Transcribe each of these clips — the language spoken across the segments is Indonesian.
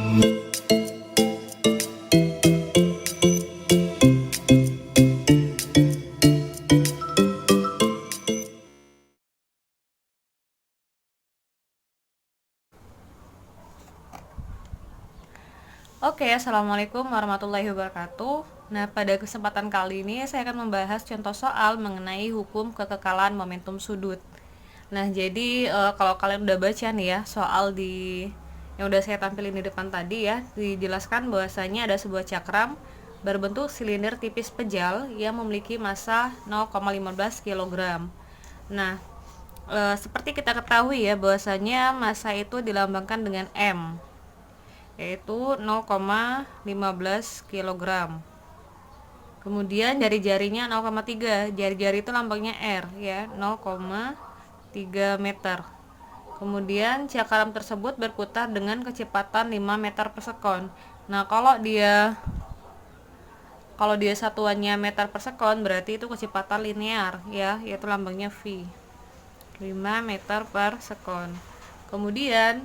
Oke, assalamualaikum warahmatullahi wabarakatuh. Nah, pada kesempatan kali ini saya akan membahas contoh soal mengenai hukum kekekalan momentum sudut. Nah, jadi kalau kalian udah baca nih ya soal yang udah saya tampilin di depan tadi ya, dijelaskan bahwasanya ada sebuah cakram berbentuk silinder tipis pejal yang memiliki massa 0,15 kg. Nah, seperti kita ketahui ya bahwasanya massa itu dilambangkan dengan M, yaitu 0,15 kg. Kemudian jari-jarinya 0,3, jari-jari itu lambangnya R ya, 0,3 meter. Kemudian cakram tersebut berputar dengan kecepatan 5 meter per sekon. Nah, kalau dia satuannya meter per sekon berarti itu kecepatan linear ya, yaitu lambangnya V, 5 meter per sekon. Kemudian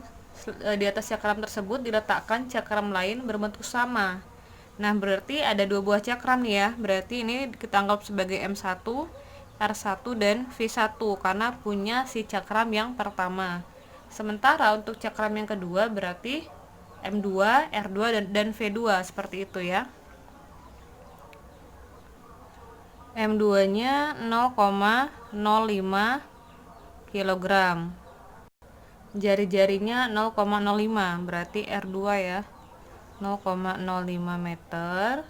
di atas cakram tersebut diletakkan cakram lain berbentuk sama. Nah, berarti ada dua buah cakram nih ya. Berarti ini kita anggap sebagai M1, R1 dan V1 karena punya si cakram yang pertama. Sementara untuk cakram yang kedua berarti M2, R2 dan V2 seperti itu ya. M2-nya 0,05 kg. Jari-jarinya 0,05, berarti R2 ya, 0,05 meter.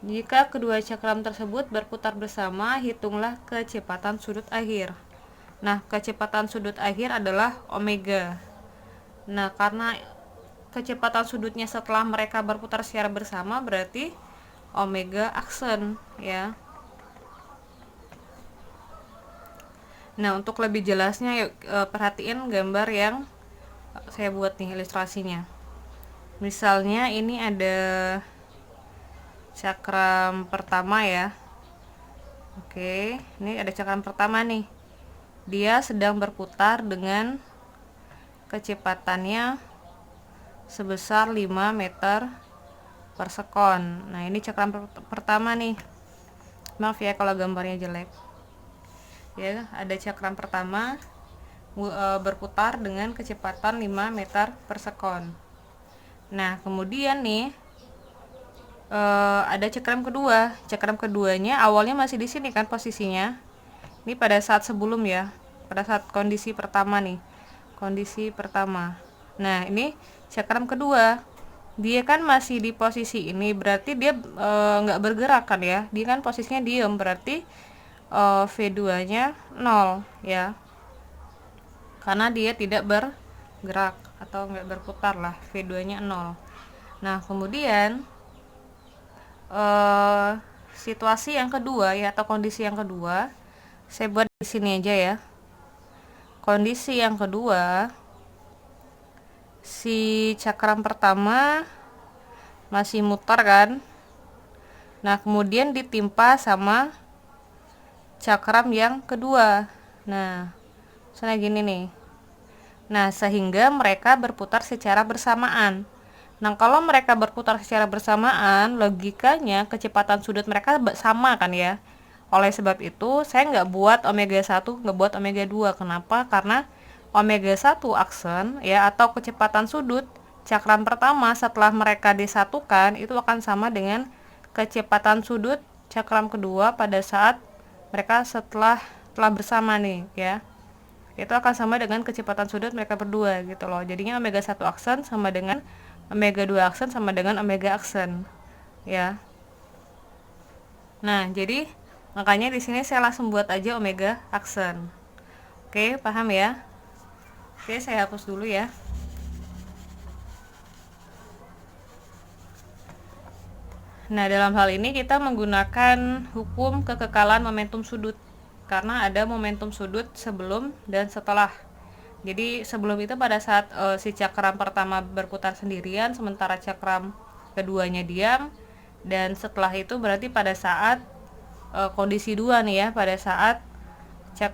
Jika kedua cakram tersebut berputar bersama, hitunglah kecepatan sudut akhir. Nah, kecepatan sudut akhir adalah omega. Nah, karena kecepatan sudutnya setelah mereka berputar secara bersama berarti omega aksen ya. Nah, untuk lebih jelasnya yuk perhatiin gambar yang saya buat nih ilustrasinya. Misalnya ini ada cakram pertama ya. Oke, ini ada cakram pertama nih. Dia sedang berputar dengan kecepatannya sebesar 5 meter per sekon. Nah, ini cakram pertama nih. Maaf ya kalau gambarnya jelek. Ya, ada cakram pertama berputar dengan kecepatan 5 meter per sekon. Nah, kemudian nih ada cakram kedua. Cakram keduanya awalnya masih di sini kan posisinya. Ini pada saat sebelum ya, pada saat kondisi pertama nih, kondisi pertama. Nah, ini cakram kedua, dia kan masih di posisi ini, berarti dia nggak bergerak kan ya, dia kan posisinya diem, berarti V2 nya 0 ya, karena dia tidak bergerak atau nggak berputar lah, V2 nya 0. Nah, kemudian situasi yang kedua ya, atau kondisi yang kedua saya buat di sini aja ya. Kondisi yang kedua, si cakram pertama masih mutar kan, nah kemudian ditimpa sama cakram yang kedua. Nah, misalnya gini nih. Nah, sehingga mereka berputar secara bersamaan. Nah, kalau mereka berputar secara bersamaan, logikanya kecepatan sudut mereka sama kan ya. Oleh sebab itu, saya nggak buat omega 1, nggak buat omega 2. Kenapa? Karena omega 1 aksen ya, atau kecepatan sudut cakram pertama setelah mereka disatukan itu akan sama dengan kecepatan sudut cakram kedua pada saat mereka telah bersama nih ya, itu akan sama dengan kecepatan sudut mereka berdua gitu loh. Jadinya omega 1 aksen sama dengan omega 2 aksen sama dengan omega aksen ya. Nah, jadi makanya di sini saya langsung buat aja omega aksen. Oke, paham ya? Oke, saya hapus dulu ya. Nah, dalam hal ini kita menggunakan hukum kekekalan momentum sudut karena ada momentum sudut sebelum dan setelah. Jadi sebelum itu pada saat si cakram pertama berputar sendirian sementara cakram keduanya diam, dan setelah itu berarti pada saat kondisi dua nih ya, pada saat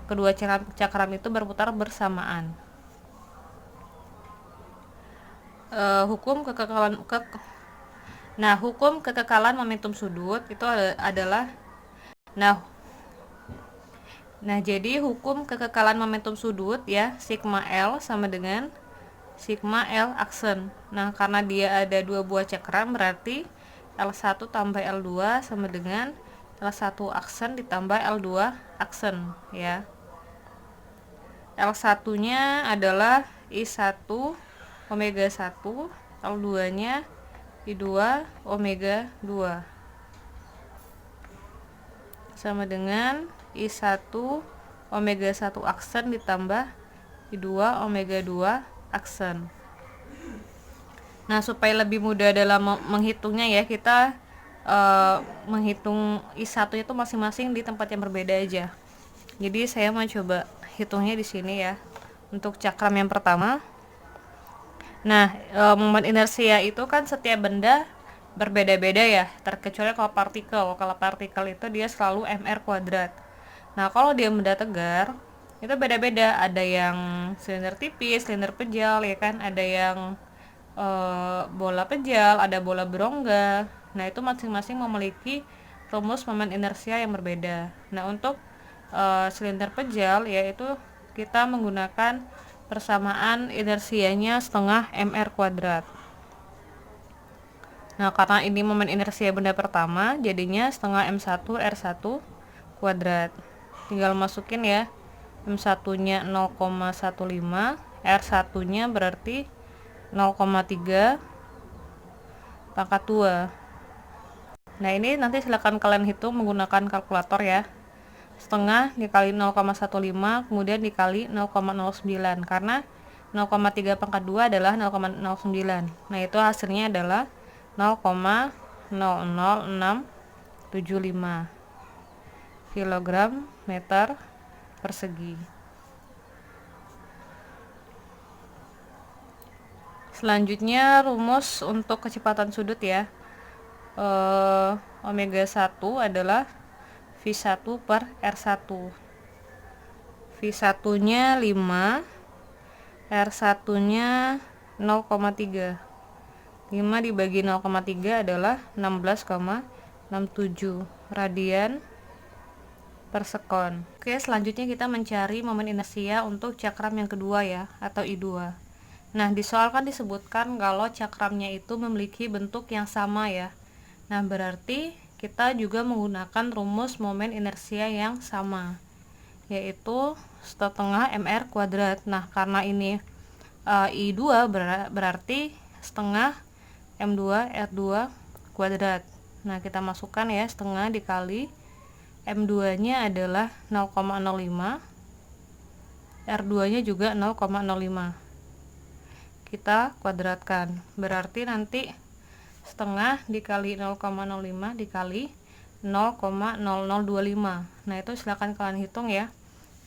kedua cakram itu berputar bersamaan. hukum kekekalan Nah, hukum kekekalan momentum sudut itu adalah nah jadi hukum kekekalan momentum sudut ya, sigma L sama dengan sigma L aksen. Nah, karena dia ada dua buah cakram, berarti L1 tambah L2 sama dengan L1 aksen ditambah L2 aksen ya. L1-nya adalah I1 omega 1, L2-nya I2 omega 2 sama dengan I1 omega 1 aksen ditambah I2 omega 2 aksen. Nah, supaya lebih mudah dalam menghitungnya ya, kita menghitung I1 itu masing-masing di tempat yang berbeda aja. Jadi saya mau coba hitungnya di sini ya. Untuk cakram yang pertama. Nah, momen inersia itu kan setiap benda berbeda-beda ya, terkecuali kalau partikel. Kalau partikel itu dia selalu mr kuadrat. Nah, kalau dia benda tegar itu beda-beda. Ada yang silinder tipis, silinder pejal ya kan, ada yang bola pejal, ada bola berongga. Nah, itu masing-masing memiliki rumus momen inersia yang berbeda. Nah, untuk silinder pejal yaitu kita menggunakan persamaan inersianya setengah mr kuadrat. Nah, karena ini momen inersia benda pertama, jadinya setengah m1 r1 kuadrat. Tinggal masukin ya, m1-nya 0,15, r1-nya berarti 0,3 pangkat 2. Nah, ini nanti silakan kalian hitung menggunakan kalkulator ya. Setengah dikali 0,15 kemudian dikali 0,09, karena 0,3 pangkat 2 adalah 0,09. Nah, itu hasilnya adalah 0,00675 kilogram meter persegi. Selanjutnya rumus untuk kecepatan sudut ya. Omega 1 adalah V1 per R1. V1-nya 5, R1-nya 0,3. 5 dibagi 0,3 adalah 16,67 radian per sekon. Oke, selanjutnya kita mencari momen inersia untuk cakram yang kedua ya, atau I2. Nah, di soal kan disebutkan kalau cakramnya itu memiliki bentuk yang sama ya. Nah, berarti kita juga menggunakan rumus momen inersia yang sama, yaitu setengah mr kuadrat. Nah, karena ini I2 berarti setengah m2 r2 kuadrat. Nah, kita masukkan ya, setengah dikali m2 nya adalah 0,05, r2 nya juga 0,05, kita kuadratkan, berarti nanti setengah dikali 0,05 dikali 0,0025. Nah, itu silakan kalian hitung ya,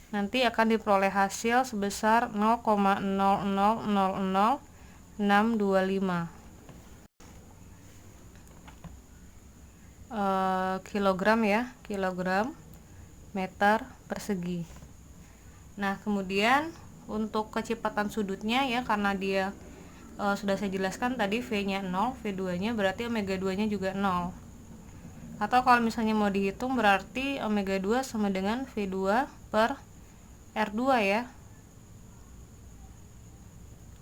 nanti akan diperoleh hasil sebesar 0,0000625 kilogram ya, kilogram meter persegi. Nah, kemudian untuk kecepatan sudutnya ya, karena dia sudah saya jelaskan tadi V nya 0, V2 nya berarti omega 2 nya juga 0. Atau kalau misalnya mau dihitung berarti omega 2 sama dengan V2 per R2 ya.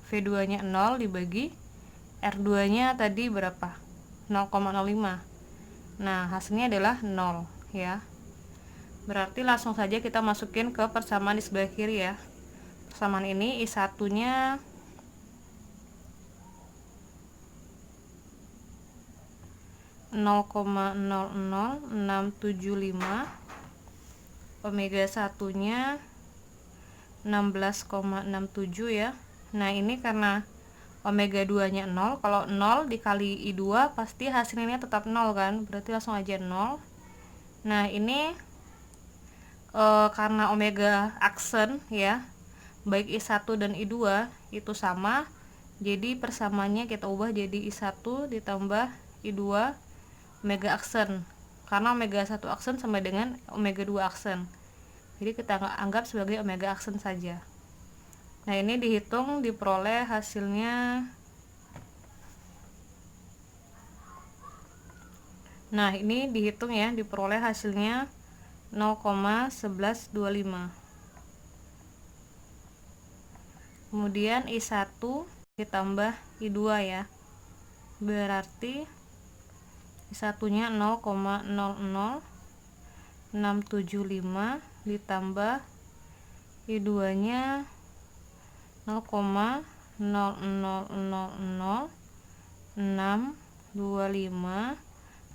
V2 nya 0 dibagi R2 nya tadi berapa? 0,05. Nah, hasilnya adalah 0 ya. Berarti langsung saja kita masukin ke persamaan di sebelah kiri ya. Persamaan ini I1 nya 0,00675, omega 1 nya 16,67 ya. Nah, ini karena omega 2 nya 0, kalau 0 dikali I2 pasti hasilnya tetap 0 kan, berarti langsung aja 0. Nah, ini karena omega aksen ya, baik I1 dan I2 itu sama, jadi persamaannya kita ubah jadi I1 ditambah I2 omega aksen, karena omega 1 aksen sama dengan omega 2 aksen, jadi kita anggap sebagai omega aksen saja. Nah, ini dihitung diperoleh hasilnya Nah, ini dihitung ya, diperoleh hasilnya 0,1125. Kemudian I1 ditambah I2 ya. Berarti I1-nya 0,00675 ditambah I2-nya 0,0000625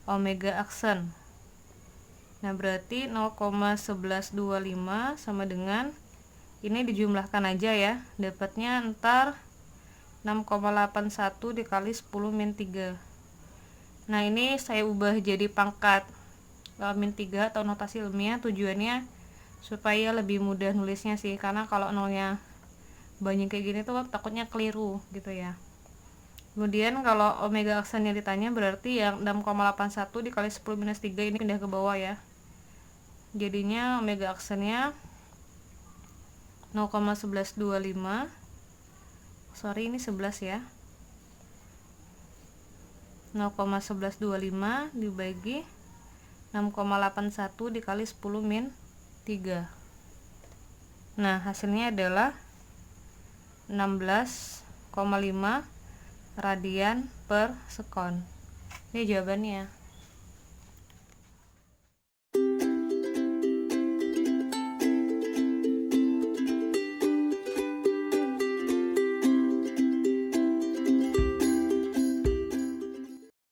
omega aksen. Nah, berarti 0,1125 sama dengan ini dijumlahkan aja ya, dapatnya ntar 6,81 dikali 10 min 3. Nah, ini saya ubah jadi pangkat min 3 atau notasi ilmiah, tujuannya supaya lebih mudah nulisnya sih, karena kalau nolnya banyak kayak gini tuh takutnya keliru gitu ya. Kemudian kalau omega aksennya ditanya, berarti yang 6,81 dikali 10 minus 3 ini pindah ke bawah ya, jadinya omega aksennya 0,1125, sorry ini 11 ya, 0,1125 dibagi 6,81 dikali 10 min 3. Nah, hasilnya adalah 16,5 radian per sekon. Ini jawabannya.